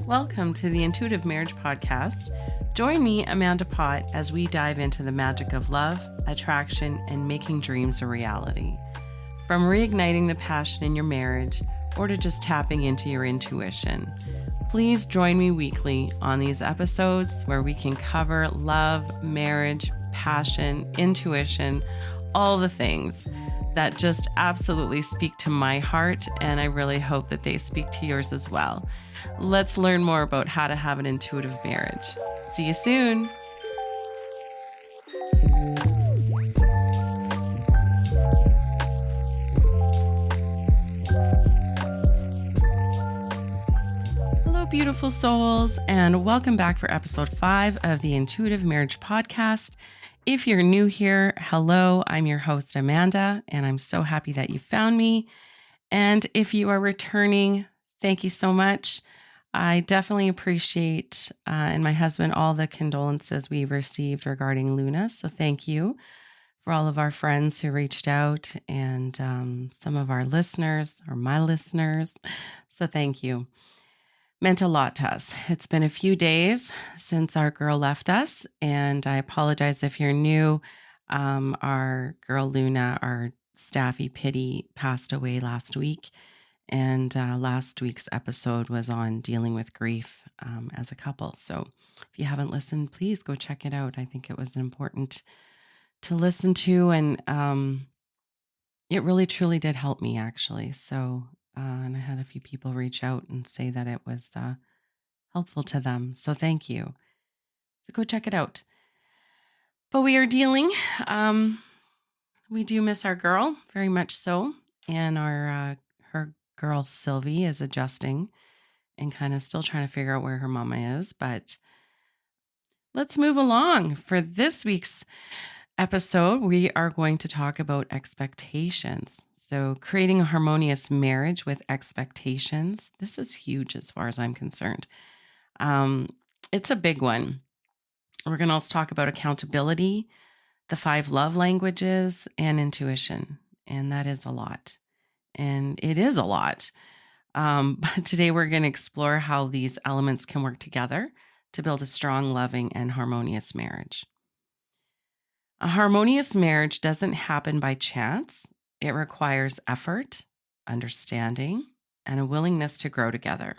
Welcome to the Intuitive Marriage Podcast. Join me, Amanda Pott, as we dive into the magic of love, attraction, and making dreams a reality. From reigniting the passion in your marriage or to just tapping into your intuition. Please join me weekly on these episodes where we can cover love, marriage, passion, intuition, all the things that just absolutely speak to my heart, and I really hope that they speak to yours as well. Let's learn more about how to have an intuitive marriage. See you soon. Hello, beautiful souls, and welcome back for episode 5 of the Intuitive Marriage Podcast. If you're new here, hello, I'm your host, Amanda, and I'm so happy that you found me. And if you are returning, thank you so much. I definitely appreciate, and my husband, all the condolences we've received regarding Luna. So thank you for all of our friends who reached out and some of our listeners or my listeners. So thank you. Meant a lot to us. It's been a few days since our girl left us, and I apologize if you're new. Our girl Luna, our staffy Pitty, passed away last week, and last week's episode was on dealing with grief as a couple. So if you haven't listened, please go check it out. I think it was important to listen to, and it really truly did help me, actually. So, and I had a few people reach out and say that it was helpful to them. So thank you. So go check it out. But we are dealing. We do miss our girl very much so. And her girl Sylvie is adjusting and kind of still trying to figure out where her mama is. But let's move along. For this week's episode, we are going to talk about expectations. So creating a harmonious marriage with expectations. This is huge as far as I'm concerned. It's a big one. We're going to also talk about accountability, the 5 love languages, and intuition. And that is a lot. And it is a lot. But today we're going to explore how these elements can work together to build a strong, loving, and harmonious marriage. A harmonious marriage doesn't happen by chance. It requires effort, understanding, and a willingness to grow together.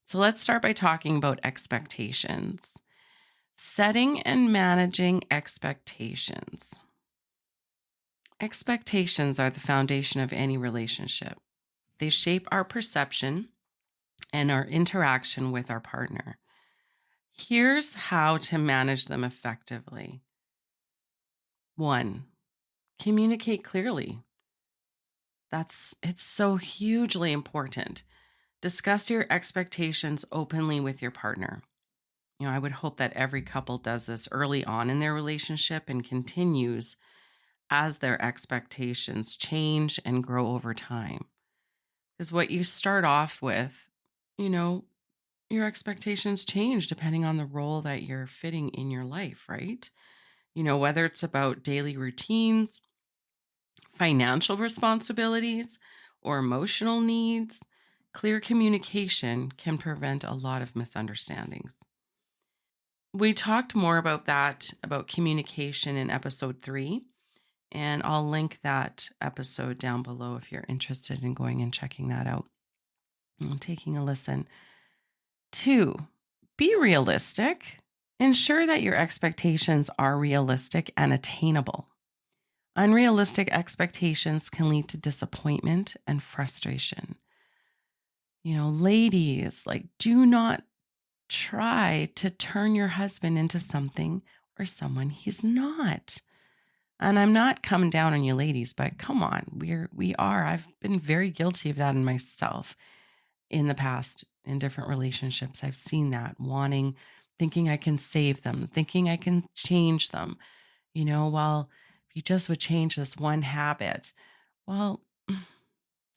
So let's start by talking about expectations. Setting and managing expectations. Expectations are the foundation of any relationship. They shape our perception and our interaction with our partner. Here's how to manage them effectively. 1, communicate clearly. It's so hugely important. Discuss your expectations openly with your partner. I would hope that every couple does this early on in their relationship and continues as their expectations change and grow over time. Because what you start off with, your expectations change depending on the role that you're fitting in your life, right? Whether it's about daily routines, financial responsibilities, or emotional needs, clear communication can prevent a lot of misunderstandings. We talked more about communication in episode 3, and I'll link that episode down below if you're interested in going and checking that out and taking a listen. 2, be realistic. Ensure that your expectations are realistic and attainable. Unrealistic expectations can lead to disappointment and frustration. Ladies, do not try to turn your husband into something or someone he's not. And I'm not coming down on you ladies, but come on, we are. I've been very guilty of that in myself in the past in different relationships. I've seen that, thinking I can save them, thinking I can change them. Well, if you just would change this one habit, well,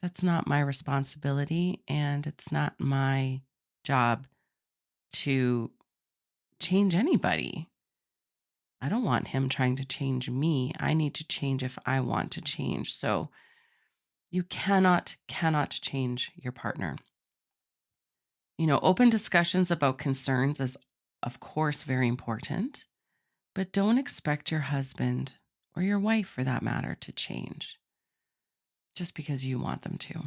that's not my responsibility, and it's not my job to change anybody. I don't want him trying to change me. I need to change if I want to change. So you cannot change your partner. Open discussions about concerns is, of course, very important, but don't expect your husband or your wife, for that matter, to change just because you want them to.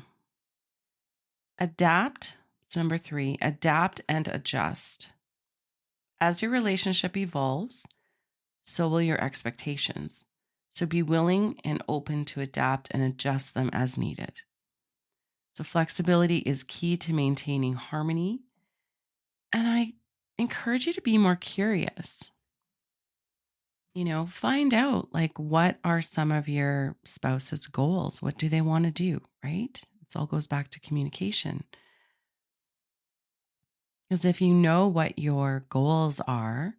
Adapt. So, number 3, adapt and adjust. As your relationship evolves, so will your expectations. So, be willing and open to adapt and adjust them as needed. So, flexibility is key to maintaining harmony. And I encourage you to be more curious. Find out like what are some of your spouse's goals? What do they want to do? Right? This all goes back to communication. Because if you know what your goals are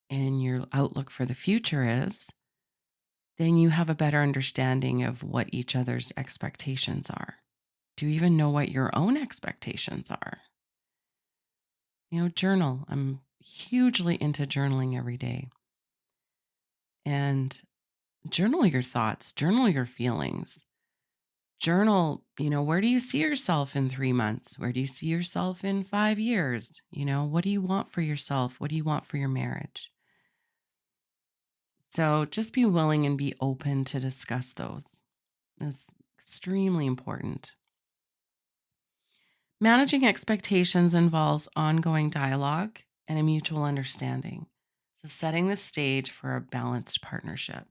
and your outlook for the future is, then you have a better understanding of what each other's expectations are. Do you even know what your own expectations are? Journal. I'm hugely into journaling every day. And journal your thoughts, journal your feelings. Journal, where do you see yourself in 3 months? Where do you see yourself in 5 years? What do you want for yourself? What do you want for your marriage? So just be willing and be open to discuss those. It's extremely important. Managing expectations involves ongoing dialogue and a mutual understanding. So setting the stage for a balanced partnership.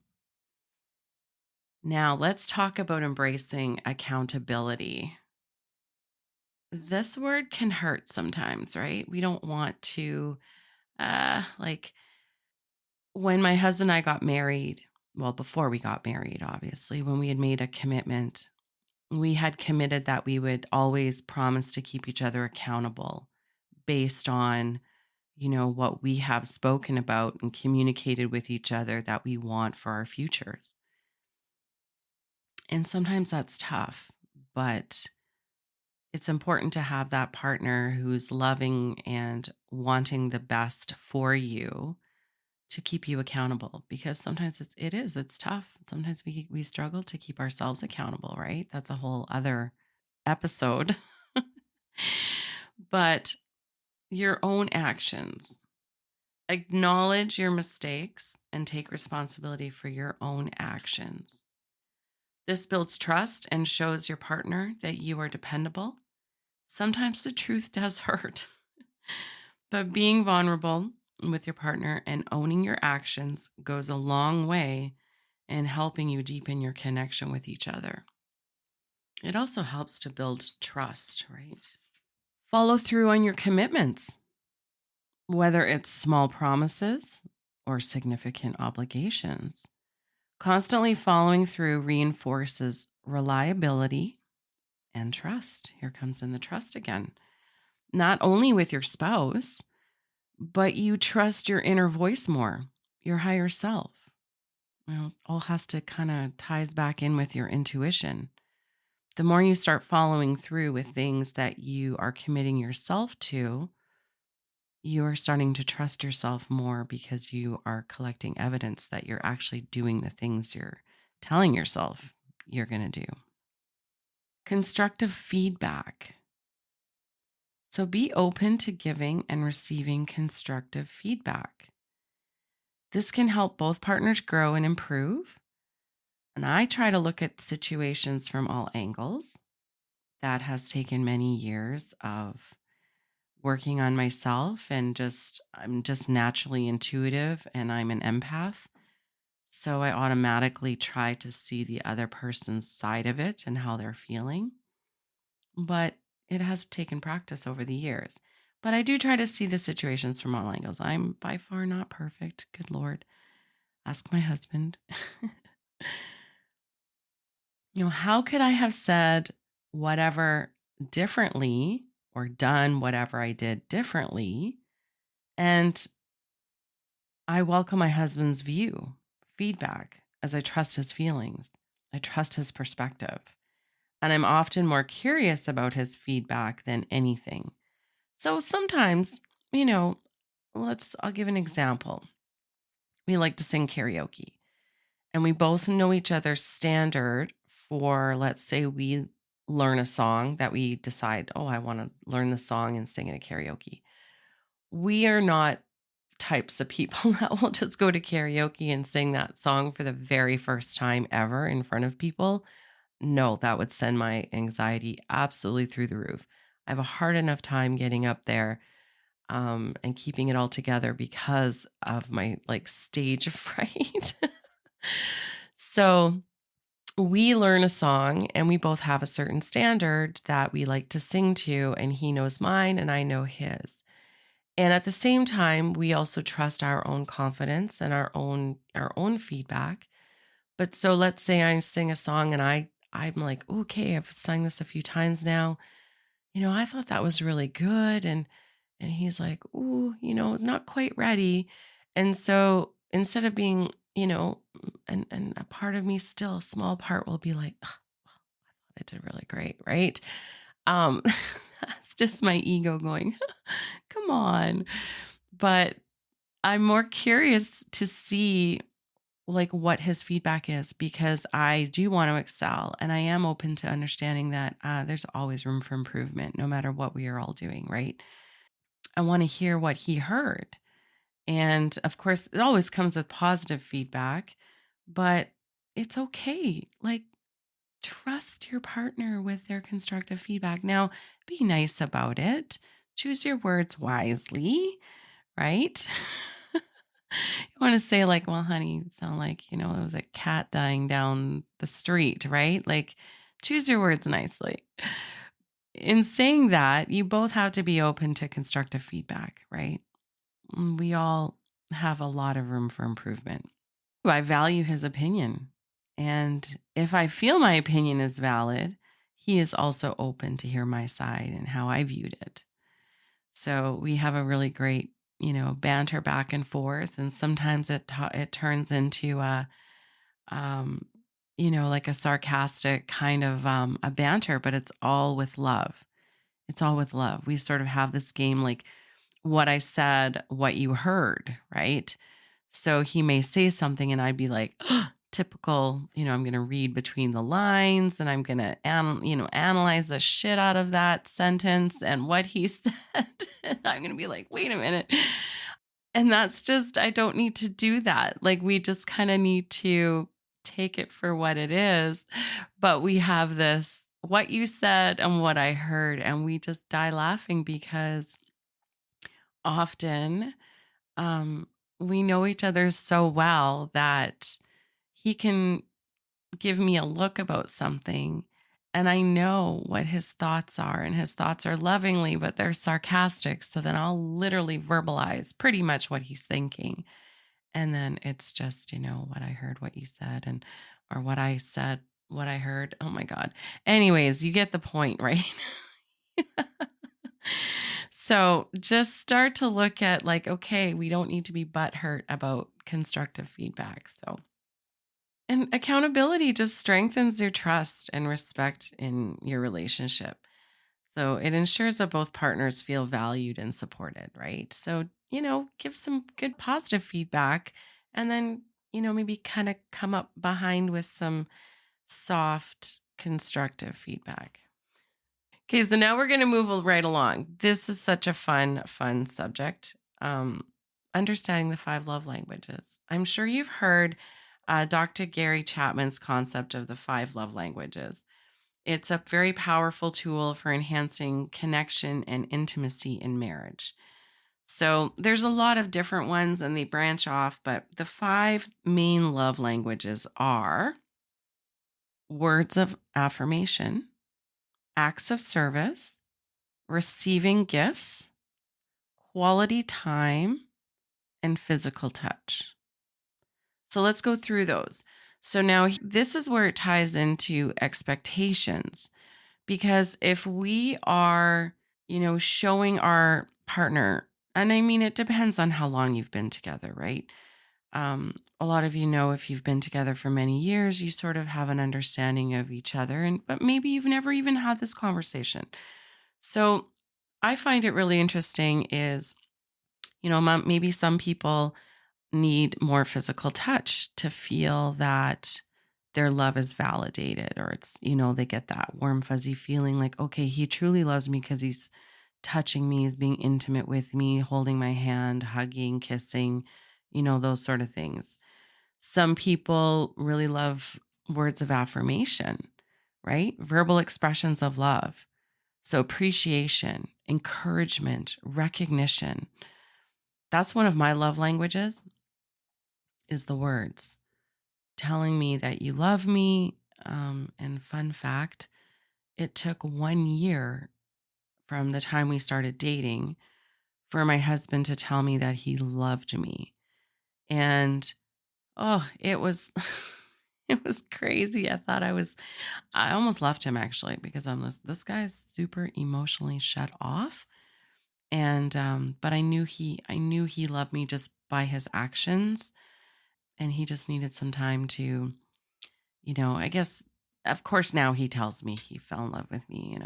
Now, let's talk about embracing accountability. This word can hurt sometimes, right? We don't want to, like when my husband and I got married, well, before we got married, obviously, when we had made a commitment, we had committed that we would always promise to keep each other accountable based on, what we have spoken about and communicated with each other that we want for our futures. And sometimes that's tough, but it's important to have that partner who's loving and wanting the best for you to keep you accountable, because sometimes it's tough. Sometimes we struggle to keep ourselves accountable, right? That's a whole other episode. But your own actions, acknowledge your mistakes and take responsibility for your own actions. This builds trust and shows your partner that you are dependable. Sometimes the truth does hurt, but being vulnerable with your partner and owning your actions goes a long way in helping you deepen your connection with each other. It also helps to build trust, right? Follow through on your commitments, whether it's small promises or significant obligations. Constantly following through reinforces reliability and trust. Here comes in the trust again. Not only with your spouse, but you trust your inner voice more, your higher self. All has to kind of ties back in with your intuition. The more you start following through with things that you are committing yourself to, you are starting to trust yourself more because you are collecting evidence that you're actually doing the things you're telling yourself you're going to do. Constructive feedback. So be open to giving and receiving constructive feedback. This can help both partners grow and improve. And I try to look at situations from all angles. That has taken many years of working on myself, and I'm just naturally intuitive and I'm an empath. So I automatically try to see the other person's side of it and how they're feeling. But it has taken practice over the years. But I do try to see the situations from all angles. I'm by far not perfect. Good Lord. Ask my husband. How could I have said whatever differently or done whatever I did differently? And I welcome my husband's feedback, as I trust his feelings. I trust his perspective. And I'm often more curious about his feedback than anything. So sometimes, I'll give an example. We like to sing karaoke, and we both know each other's standard for, let's say, we learn a song that we decide, oh, I want to learn the song and sing it at karaoke. We are not types of people that will just go to karaoke and sing that song for the very first time ever in front of people. No, that would send my anxiety absolutely through the roof. I have a hard enough time getting up there and keeping it all together because of my like stage fright. So we learn a song and we both have a certain standard that we like to sing to, and he knows mine and I know his. And at the same time, we also trust our own confidence and our own feedback. But so let's say I sing a song and I'm like, okay, I've sung this a few times now. I thought that was really good. And he's like, ooh, not quite ready. And so instead of being, and a part of me still, a small part will be like, "Ugh, I did really great, right? Um, that's just my ego going, come on. But I'm more curious to see like what his feedback is because I do want to excel and I am open to understanding that there's always room for improvement no matter what we are all doing, right? I want to hear what he heard. And of course, it always comes with positive feedback, but it's okay. Like, trust your partner with their constructive feedback. Now, be nice about it. Choose your words wisely, right? You want to say, like, well, honey, you sound like, there was a cat dying down the street, right? Like, choose your words nicely. In saying that, you both have to be open to constructive feedback, right? We all have a lot of room for improvement. I value his opinion. And if I feel my opinion is valid, he is also open to hear my side and how I viewed it. So we have a really great, banter back and forth. And sometimes it turns into um, like a sarcastic kind of a banter, but it's all with love. It's all with love. We sort of have this game like what I said, what you heard, right? So he may say something and I'd be like, "Oh, typical, I'm going to read between the lines and I'm going to analyze the shit out of that sentence and what he said." And I'm going to be like, "Wait a minute." And that's just I don't need to do that. Like we just kind of need to take it for what it is. But we have this what you said and what I heard and we just die laughing because often um, we know each other so well that he can give me a look about something and I know what his thoughts are, and his thoughts are lovingly, but they're sarcastic. So then I'll literally verbalize pretty much what he's thinking. And then it's just, what I heard, what you said, and or what I said, what I heard. Oh my God. Anyways, you get the point, right? So just start to look at like, okay, we don't need to be butthurt about constructive feedback. So, and accountability just strengthens your trust and respect in your relationship. So it ensures that both partners feel valued and supported, right? So, give some good positive feedback and then, maybe kind of come up behind with some soft, constructive feedback. Okay, so now we're going to move right along. This is such a fun subject. Understanding the five love languages. I'm sure you've heard Dr. Gary Chapman's concept of the five love languages. It's a very powerful tool for enhancing connection and intimacy in marriage. So there's a lot of different ones and they branch off, but the five main love languages are words of affirmation, acts of service, receiving gifts, quality time, and physical touch. So let's go through those. So now this is where it ties into expectations. Because if we are, showing our partner, and I mean, it depends on how long you've been together, right? A lot of if you've been together for many years, you sort of have an understanding of each other, but maybe you've never even had this conversation. So I find it really interesting is, maybe some people need more physical touch to feel that their love is validated, or it's, they get that warm, fuzzy feeling like, okay, he truly loves me because he's touching me, he's being intimate with me, holding my hand, hugging, kissing, those sort of things. Some people really love words of affirmation, right? Verbal expressions of love. So appreciation, encouragement, recognition. That's one of my love languages is the words telling me that you love me. And fun fact, it took 1 year from the time we started dating for my husband to tell me that he loved me. And oh, it was it was crazy. I almost left him actually because I'm this guy's super emotionally shut off. And but I knew he loved me just by his actions, and he just needed some time to, I guess, of course now he tells me he fell in love with me,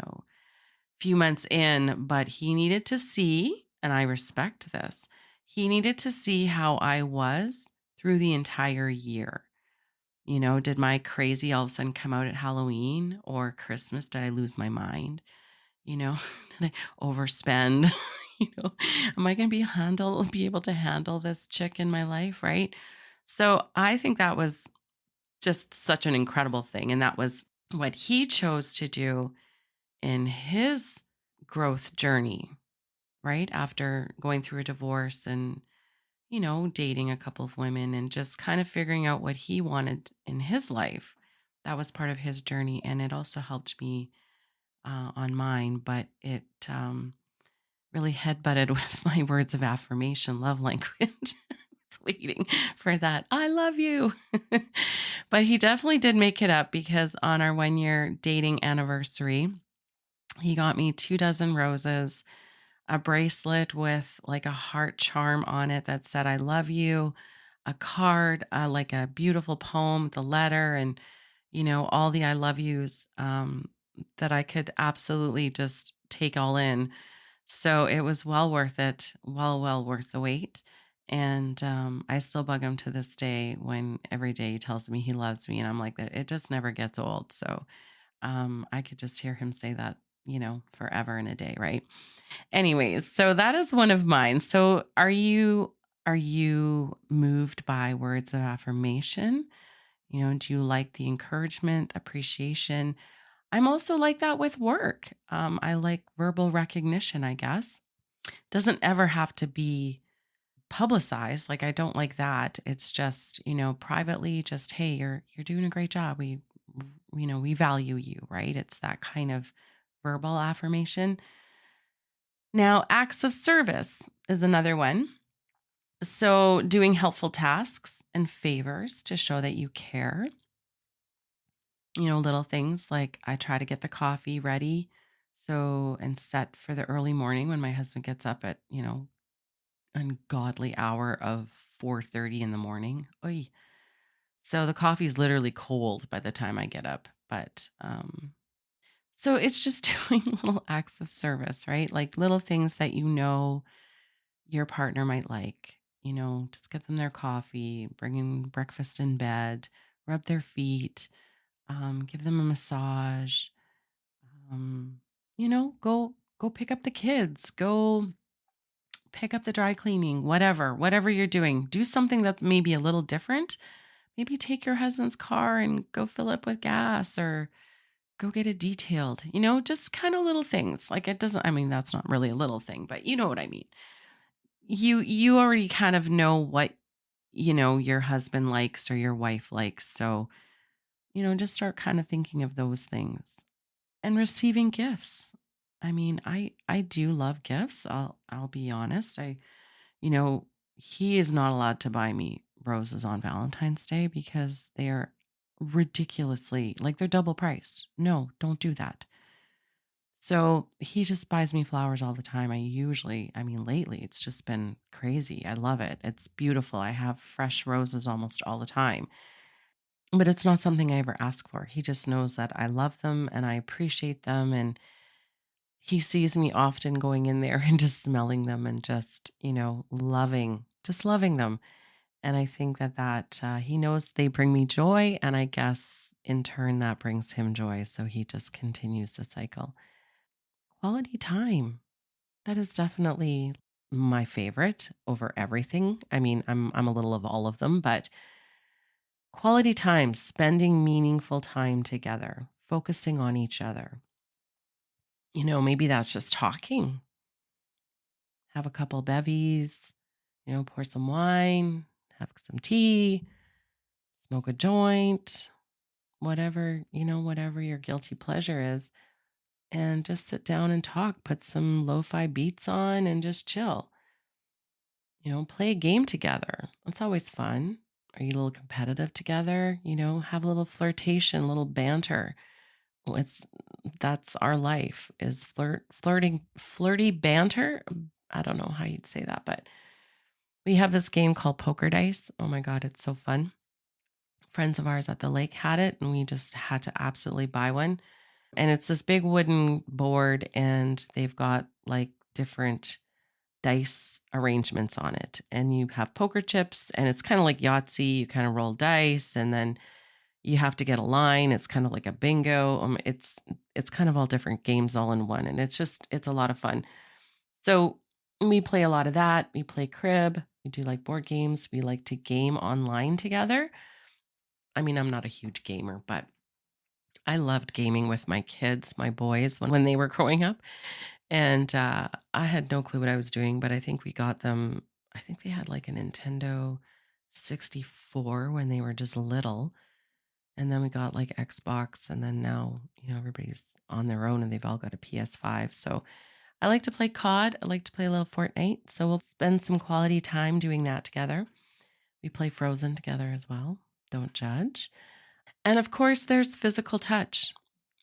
few months in, but he needed to see, and I respect this, he needed to see how I was through the entire year. Did my crazy all of a sudden come out at Halloween or Christmas? Did I lose my mind? Did I overspend? Am I going to be able to handle this chick in my life? Right. So I think that was just such an incredible thing. And that was what he chose to do in his growth journey, right? After going through a divorce and, dating a couple of women and just kind of figuring out what he wanted in his life. That was part of his journey. And it also helped me on mine, but it really headbutted with my words of affirmation, love language. It's waiting for that. I love you. But he definitely did make it up because on our 1 year dating anniversary, he got me 2 dozen roses, a bracelet with like a heart charm on it that said, I love you, a card, like a beautiful poem, the letter, and, all the I love yous that I could absolutely just take all in. So it was well worth it, well worth the wait. And I still bug him to this day when every day he tells me he loves me. And I'm like, that it just never gets old. So I could just hear him say that, forever and a day, right? Anyways, so that is one of mine. So are you moved by words of affirmation? Do you like the encouragement, appreciation? I'm also like that with work. I like verbal recognition, I guess. Doesn't ever have to be publicized. Like I don't like that. It's just, privately just, hey, you're doing a great job. We value you, right? It's that kind of verbal affirmation. Now, acts of service is another one. So, doing helpful tasks and favors to show that you care. Little things like I try to get the coffee ready and set for the early morning when my husband gets up at, ungodly hour of 4:30 in the morning. Oy. So the coffee's literally cold by the time I get up. But so it's just doing little acts of service, right? Like little things that your partner might like. Just get them their coffee, bring in breakfast in bed, rub their feet, give them a massage. Um, go pick up the kids, go pick up the dry cleaning, whatever you're doing. Do something that's maybe a little different. Maybe take your husband's car and go fill it up with gas or go get it detailed. Just kind of little things. Like it doesn't, I mean, that's not really a little thing, but you know what I mean. You already kind of know what, your husband likes or your wife likes. So, just start kind of thinking of those things and receiving gifts. I mean, I do love gifts. I'll be honest. You know, he is not allowed to buy me roses on Valentine's Day because they are ridiculously like they're double priced. No, don't do that. So he just buys me flowers all the time. Lately it's just been crazy. I love it. It's beautiful. I have fresh roses almost all the time, but it's not something I ever ask for. He just knows that I love them and I appreciate them. And he sees me often going in there and just smelling them and just, loving them. And I think that he knows they bring me joy. And I guess in turn, that brings him joy. So he just continues the cycle. Quality time. That is definitely my favorite over everything. I mean, I'm a little of all of them, but quality time, spending meaningful time together, focusing on each other. Maybe that's just talking. Have a couple bevies, pour some wine, have some tea, smoke a joint, whatever your guilty pleasure is, and just sit down and talk, put some lo-fi beats on and just chill. Play a game together. That's always fun. Are you a little competitive together? Have a little flirtation, a little banter. Well, that's our life is flirty banter. I don't know how you'd say that, but we have this game called poker dice. Oh my God, it's so fun. Friends of ours at the lake had it, and we just had to absolutely buy one. And it's this big wooden board, and they've got like different dice arrangements on it. And you have poker chips, and it's kind of like Yahtzee. You kind of roll dice, and then you have to get a line. It's kind of like a bingo. It's kind of all different games all in one, and it's a lot of fun. So we play a lot of that. We play crib. We do like board games. We like to game online together. I mean, I'm not a huge gamer, but I loved gaming with my kids, my boys, when they were growing up. And I had no clue what I was doing, but I think we got them. I think they had like a Nintendo 64 when they were just little. And then we got like Xbox. And then now, everybody's on their own and they've all got a PS5. So I like to play COD. I like to play a little Fortnite. So we'll spend some quality time doing that together. We play Frozen together as well. Don't judge. And of course, there's physical touch,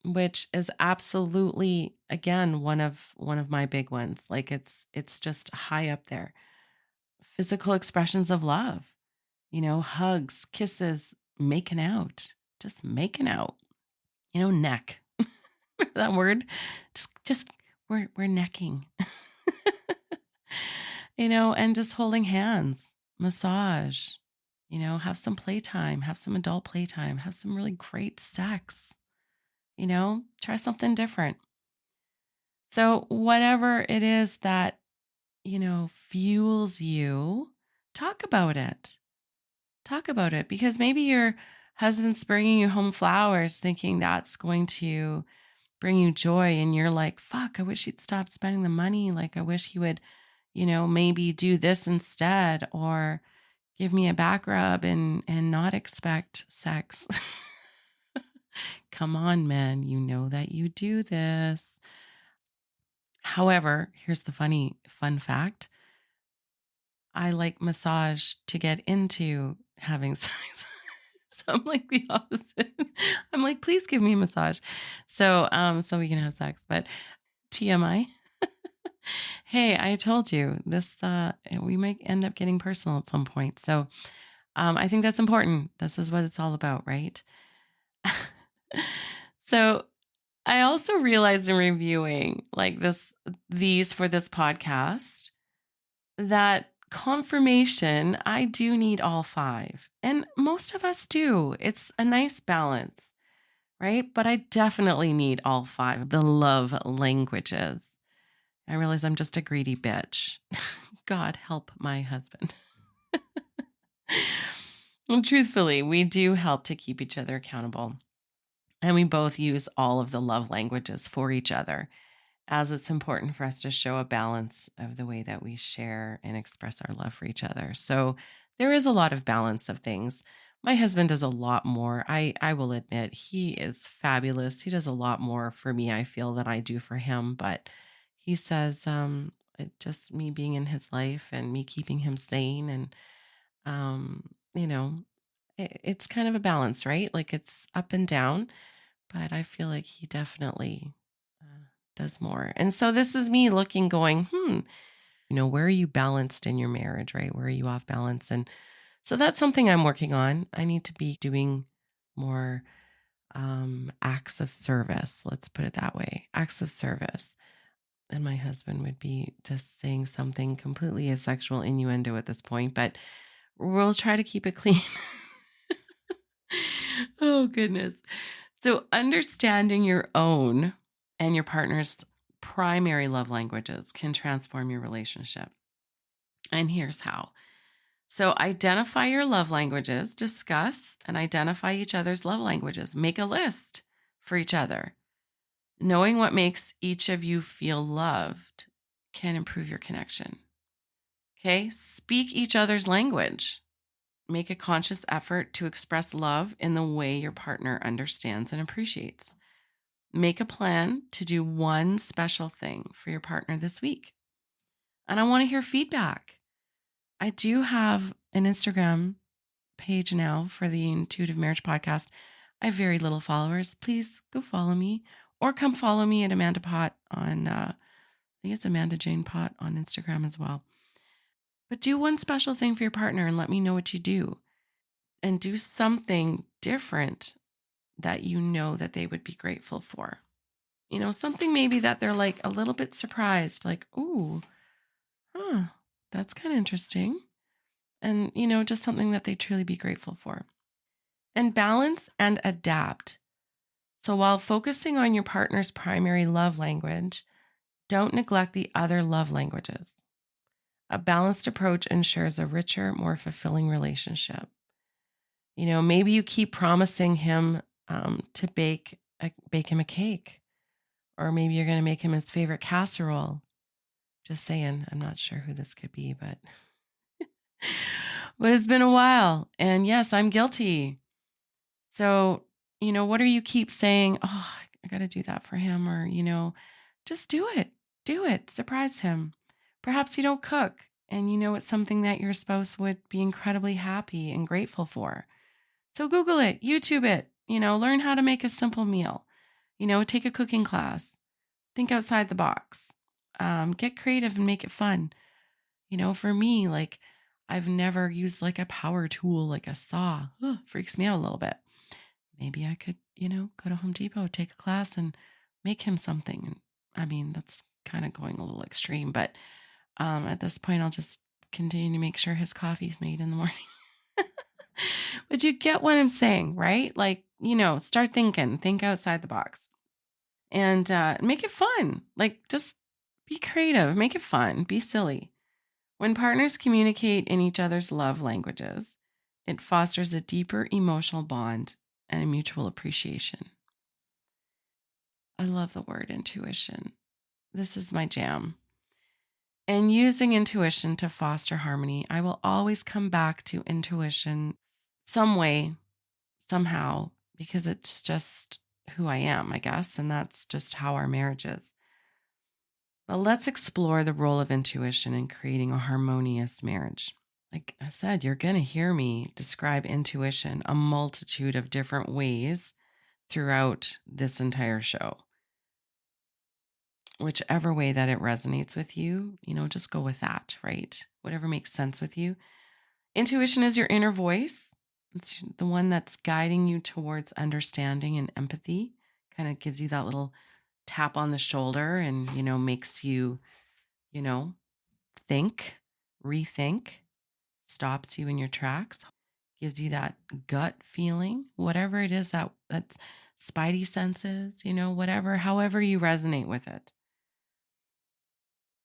which is absolutely, again, one of my big ones. Like it's just high up there. Physical expressions of love, hugs, kisses, making out, just making out, neck. That word, just we're necking, and just holding hands, massage, have some playtime, have some adult playtime, have some really great sex, try something different. So, whatever it is that, fuels you, talk about it. Talk about it because maybe your husband's bringing you home flowers thinking that's going to bring you joy. And you're like, fuck, I wish he'd stop spending the money. Like, I wish he would, maybe do this instead or give me a back rub and not expect sex. Come on, men, you know that you do this. However, here's the fun fact. I like massage to get into having sex. So I'm like the opposite. I'm like, please give me a massage. So we can have sex. But TMI. Hey, I told you this we might end up getting personal at some point. So I think that's important. This is what it's all about, right? So I also realized in reviewing like these for this podcast that confirmation, I do need all five. And most of us do. It's a nice balance, right? But I definitely need all five, the love languages. I realize I'm just a greedy bitch. God help my husband. Well, truthfully, we do help to keep each other accountable. And we both use all of the love languages for each other, as it's important for us to show a balance of the way that we share and express our love for each other. So there is a lot of balance of things. My husband does a lot more. I will admit he is fabulous. He does a lot more for me, I feel, than I do for him. But he says just me being in his life and me keeping him sane. And, um, you know, it's kind of a balance, right? Like it's up and down, but I feel like he definitely does more. And so this is me looking, going, where are you balanced in your marriage, right? Where are you off balance? And so that's something I'm working on. I need to be doing more acts of service. Let's put it that way, acts of service. And my husband would be just saying something completely a sexual innuendo at this point, but We'll try to keep it clean. Oh, goodness. So, understanding your own and your partner's primary love languages can transform your relationship. And here's how. So, identify your love languages, discuss and identify each other's love languages. Make a list for each other. Knowing what makes each of you feel loved can improve your connection. Okay, speak each other's language. Make a conscious effort to express love in the way your partner understands and appreciates. Make a plan to do one special thing for your partner this week. And I want to hear feedback. I do have an Instagram page now for the Intuitive Marriage Podcast. I have very little followers. Please go follow me or come follow me at Amanda Pot on, I think it's Amanda Jane Pot on Instagram as well. But do one special thing for your partner and let me know what you do. And do something different that you know that they would be grateful for. Something maybe that they're like a little bit surprised, like, ooh, that's kind of interesting. And, just something that they truly be grateful for. And balance and adapt. So while focusing on your partner's primary love language, don't neglect the other love languages. A balanced approach ensures a richer, more fulfilling relationship. Maybe you keep promising him to bake him a cake, or maybe you're going to make him his favorite casserole. Just saying, I'm not sure who this could be, but but it's been a while, and yes, I'm guilty. So, what do you keep saying? Oh, I got to do that for him, or just do it. Do it. Surprise him. Perhaps you don't cook, and it's something that your spouse would be incredibly happy and grateful for. So Google it, YouTube it, learn how to make a simple meal, take a cooking class, think outside the box, get creative and make it fun. For me, like I've never used like a power tool, like a saw. Ugh, freaks me out a little bit. Maybe I could, go to Home Depot, take a class and make him something. And I mean, that's kind of going a little extreme, but at this point, I'll just continue to make sure his coffee's made in the morning. But you get what I'm saying, right? Like, start thinking, think outside the box and make it fun. Like, just be creative, make it fun, be silly. When partners communicate in each other's love languages, it fosters a deeper emotional bond and a mutual appreciation. I love the word intuition. This is my jam. And using intuition to foster harmony, I will always come back to intuition some way, somehow, because it's just who I am, I guess. And that's just how our marriage is. But let's explore the role of intuition in creating a harmonious marriage. Like I said, you're going to hear me describe intuition a multitude of different ways throughout this entire show. Whichever way that it resonates with you, just go with that, right? Whatever makes sense with you. Intuition is your inner voice. It's the one that's guiding you towards understanding and empathy. Kind of gives you that little tap on the shoulder and, makes you, think, rethink, stops you in your tracks, gives you that gut feeling, whatever it is that's spidey senses, whatever, however you resonate with it.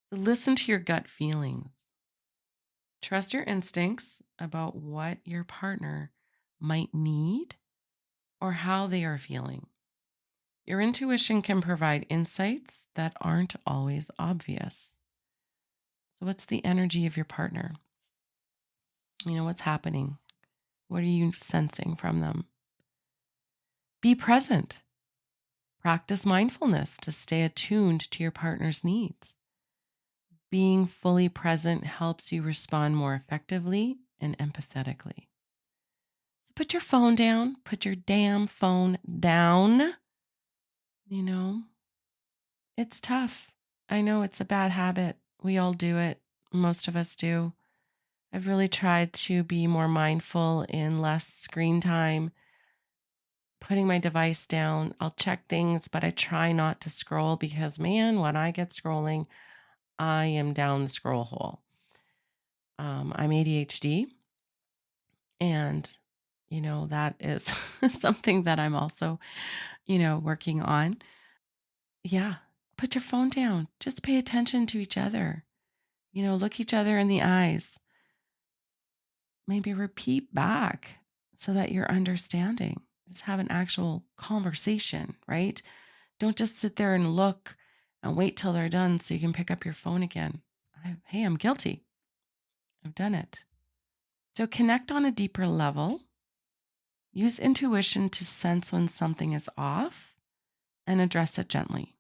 So listen to your gut feelings. Trust your instincts about what your partner might need or how they are feeling. Your intuition can provide insights that aren't always obvious. So, what's the energy of your partner? What's happening? What are you sensing from them? Be present. Practice mindfulness to stay attuned to your partner's needs. Being fully present helps you respond more effectively and empathetically. So put your phone down. Put your damn phone down. It's tough. I know it's a bad habit. We all do it. Most of us do. I've really tried to be more mindful in less screen time, putting my device down. I'll check things, but I try not to scroll because, man, when I get scrolling, I am down the scroll hole. I'm ADHD. And, that is something that I'm also, working on. Yeah. Put your phone down. Just pay attention to each other. Look each other in the eyes. Maybe repeat back so that you're understanding. Just have an actual conversation, right? Don't just sit there and look and wait till they're done so you can pick up your phone again. Hey, I'm guilty. I've done it. So connect on a deeper level. Use intuition to sense when something is off and address it gently.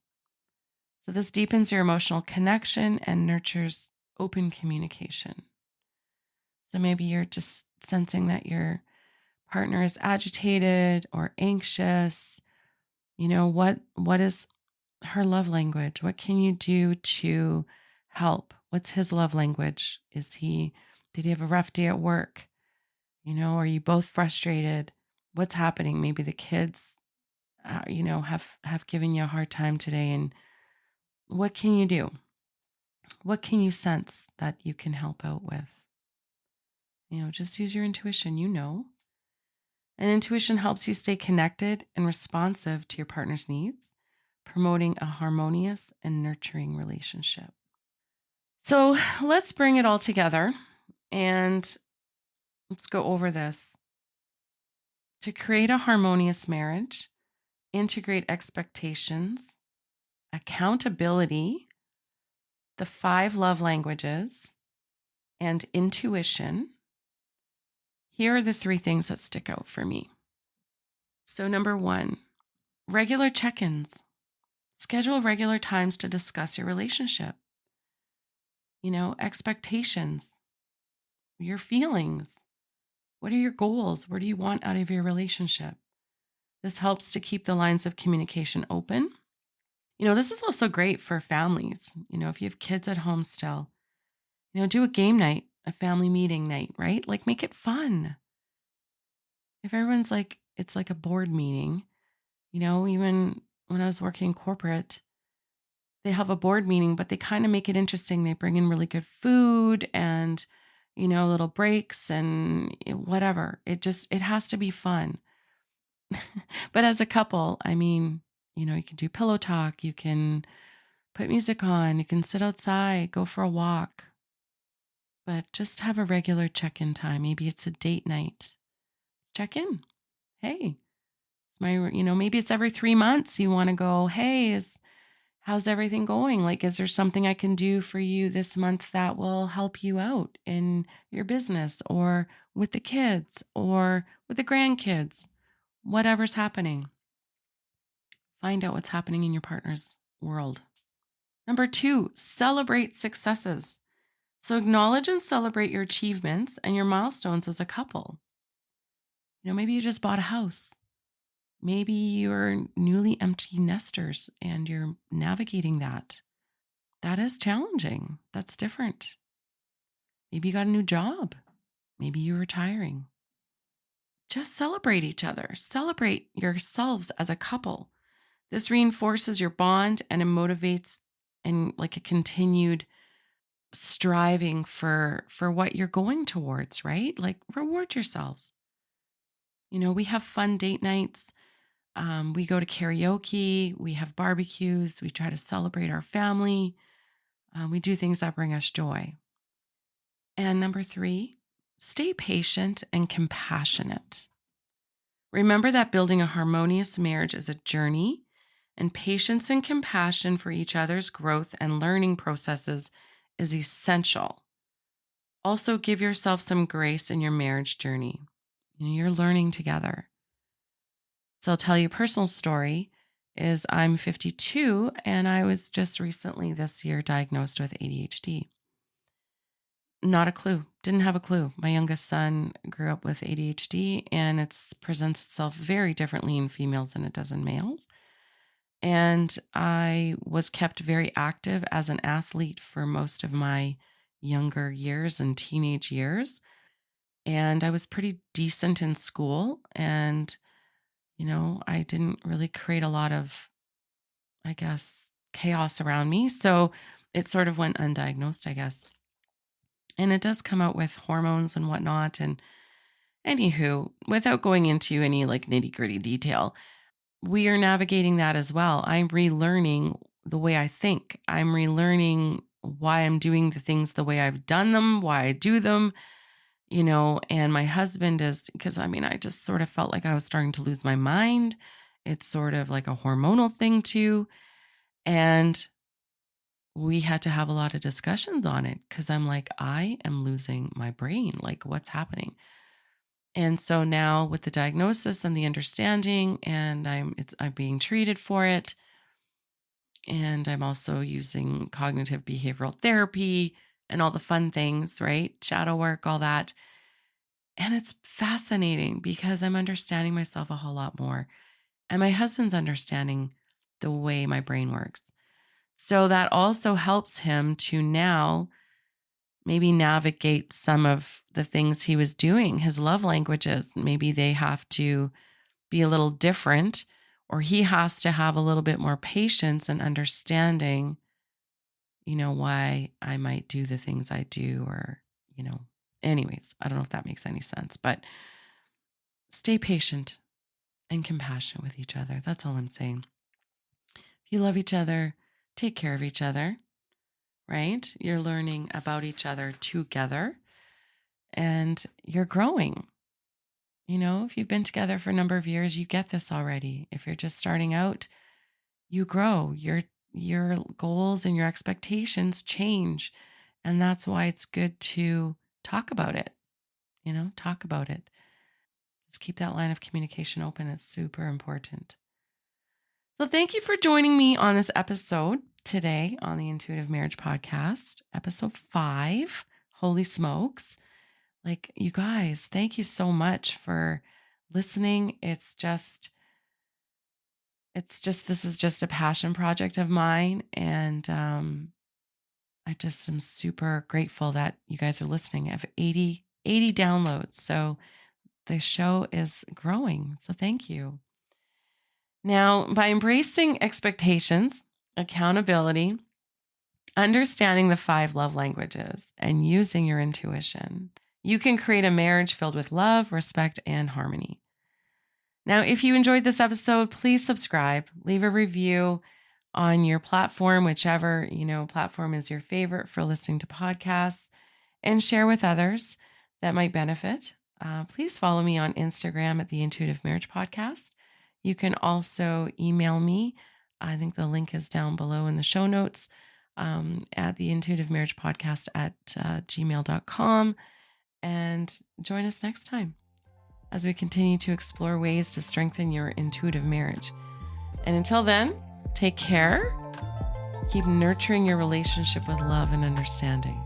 So this deepens your emotional connection and nurtures open communication. So maybe you're just sensing that your partner is agitated or anxious. What is her love language? What can you do to help? What's his love language? Did he have a rough day at work? Are you both frustrated? What's happening? Maybe the kids, have given you a hard time today. And what can you do? What can you sense that you can help out with? Just use your intuition, And intuition helps you stay connected and responsive to your partner's needs, promoting a harmonious and nurturing relationship. So let's bring it all together and let's go over this. To create a harmonious marriage, integrate expectations, accountability, the 5 love languages, and intuition. Here are the 3 things that stick out for me. So, number 1, regular check ins. Schedule regular times to discuss your relationship. Expectations, your feelings. What are your goals? What do you want out of your relationship? This helps to keep the lines of communication open. This is also great for families. If you have kids at home still, do a game night, a family meeting night, right? Like make it fun. If everyone's like, it's like a board meeting, even when I was working corporate, they have a board meeting, but they kind of make it interesting. They bring in really good food and, little breaks and whatever. It has to be fun. But as a couple, you can do pillow talk, you can put music on, you can sit outside, go for a walk, but just have a regular check-in time. Maybe it's a date night. Check in. Hey, maybe it's every 3 months you want to go, hey, how's everything going? Like, is there something I can do for you this month that will help you out in your business or with the kids or with the grandkids? Whatever's happening. Find out what's happening in your partner's world. Number 2, celebrate successes. So acknowledge and celebrate your achievements and your milestones as a couple. Maybe you just bought a house. Maybe you're newly empty nesters and you're navigating that. That is challenging. That's different. Maybe you got a new job. Maybe you're retiring. Just celebrate each other. Celebrate yourselves as a couple. This reinforces your bond and it motivates and like a continued striving for what you're going towards, right? Like reward yourselves. We have fun date nights. We go to karaoke. We have barbecues. We try to celebrate our family. We do things that bring us joy. And number 3, stay patient and compassionate. Remember that building a harmonious marriage is a journey, and patience and compassion for each other's growth and learning processes is essential. Also, give yourself some grace in your marriage journey. You're learning together. So I'll tell you a personal story is I'm 52 and I was just recently this year diagnosed with ADHD. Not a clue. Didn't have a clue. My youngest son grew up with ADHD and it presents itself very differently in females than it does in males. And I was kept very active as an athlete for most of my younger years and teenage years. And I was pretty decent in school. And, I didn't really create a lot of, I guess, chaos around me. So it sort of went undiagnosed, I guess. And it does come out with hormones and whatnot. And Anywho, without going into any like nitty-gritty detail, we are navigating that as well. I'm relearning the way I think. I'm relearning why I'm doing the things the way I've done them, why I do them, and my husband is, because I just sort of felt like I was starting to lose my mind. It's sort of like a hormonal thing too. And we had to have a lot of discussions on it because I'm like, I am losing my brain. Like, what's happening? And so now with the diagnosis and the understanding, and I'm being treated for it. And I'm also using cognitive behavioral therapy and all the fun things, right? Shadow work, all that. And it's fascinating because I'm understanding myself a whole lot more. And my husband's understanding the way my brain works. So that also helps him to now maybe navigate some of the things he was doing, his love languages. Maybe they have to be a little different, or he has to have a little bit more patience and understanding, why I might do the things I do, or, anyways, I don't know if that makes any sense, but stay patient and compassionate with each other. That's all I'm saying. If you love each other, take care of each other, right? You're learning about each other together and you're growing. If you've been together for a number of years, you get this already. If you're just starting out, you grow. Your goals and your expectations change. And that's why it's good to talk about it. Talk about it. Just keep that line of communication open. It's super important. So thank you for joining me on this episode today on the Intuitive Marriage Podcast, episode 5. Holy smokes. Like, you guys, thank you so much for listening. This is just a passion project of mine. And I just am super grateful that you guys are listening. I have 80 downloads. So the show is growing. So thank you. Now, by embracing expectations, accountability, understanding the 5 love languages, and using your intuition, you can create a marriage filled with love, respect, and harmony. Now, if you enjoyed this episode, please subscribe, leave a review on your platform, whichever, platform is your favorite for listening to podcasts, and share with others that might benefit. Please follow me on Instagram at the Intuitive Marriage Podcast. You can also email me. I think the link is down below in the show notes, at the Intuitive Marriage Podcast at gmail.com. And join us next time as we continue to explore ways to strengthen your intuitive marriage. And until then, take care. Keep nurturing your relationship with love and understanding.